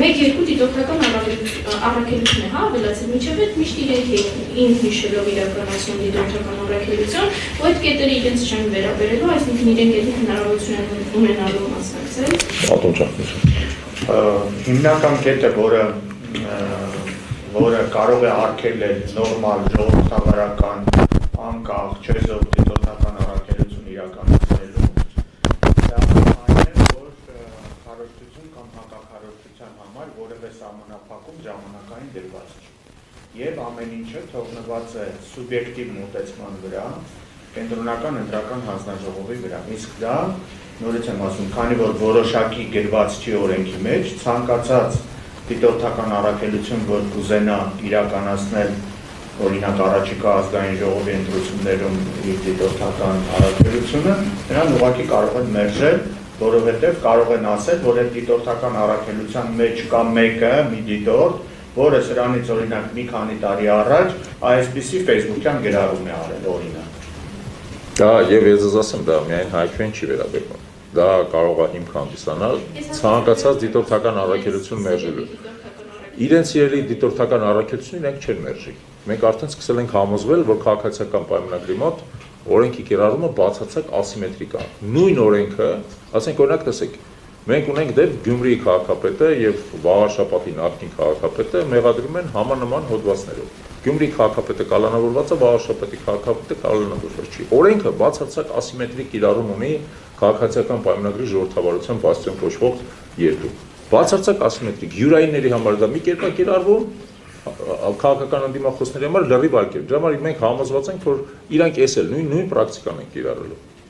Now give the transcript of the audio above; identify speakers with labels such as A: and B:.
A: 1-2 դիտորդական առաքելություն է ավելացել, մինչև այդ միշտ իրենք ինձ հիշելով իրականացնում դիտորդական առաքելություն, ու այդ կետերը իրենց չեն վերաբերելու, այսինքն իրենք այդ հնարավորություն են ունենալու մասնակցել։
B: Հիմնական կետը, որը կարող է արգելել նորմալ ժողովրդավարական անկախ չեզոք դիտորդական առաքելություն իրականացնելու, դա այն է, որ քարոզչություն կամ հակաքարոզչության համար որևէ սահմանափակում ժամանակային դրված չի։ Եվ ամեն ինչը թողնված է սուբյեկտիվ մոտեցման վրա, կենտրոնական ընտրական հանձնաժողովի վրա։ Իսկ դա, նորից եմ ասում, քանի որ որոշակի գրված չի օրենքի մեջ, ցանկացած դիտորդական առաքելություն, որ կուզենա իրականացնել օրինակ առաջիկա ազգային ժողովի ընտրություններում իր դիտորդական առաքելությունը, նրան ուղղակի կարող են մերժել, որովհետև կարող են ասել, որ այդ դիտորդական առաքելության մեջ կա մեկը, մի դիտորդ, որը սրանից օրինակ մի քանի տարի առաջ այսպիսի Facebook-յան գրառում է արել օրինակ։
C: Դա եւ ես ասեմ, դա միայն հայկական չի վերաբերվում։ Դա կարող է հիմք հանդիսանալ ցանկացած դիտորդական առաքելություն մերժելու։ Իրենց երելի դիտորդական առաքելությունը իրենք չեն մերժի։ Մենք արդեն սկսել ենք համոզվել, որ քաղաքացիական պայմանագրի մոտ օրենքի կիրառումը բացարձակ ասիմետրիկ է։ Նույն օրենքը, ասենք օրինակ տեսեք, մենք ունենք դեռ Գյումրիի քաղաքապետը եւ Վաղարշապատի նախկին քաղաքապետը մեղադրում են համանման հոդվածներով։ Գյումրիի քաղաքապետը կալանավորված է, Վաղարշապատի քաղաքապետը կալանավորված չի։ Օրենքը բացարձակ ասիմետրիկ կիրառում ունի քաղաքացիական պայմանագրի ժողովրդավարության բաստիոն կոչվող երկրում։ Բացարձակ ասիմետրիկ յուրայինների համար դա մի կերպ է կիրառվում, քաղաքական ընդդիմախոսների համար լրիվ այլ կերպ։ Դրա համար մենք համոզված ենք, որ իրանք էս էլ նույն պրակտիկան են կիրառելու։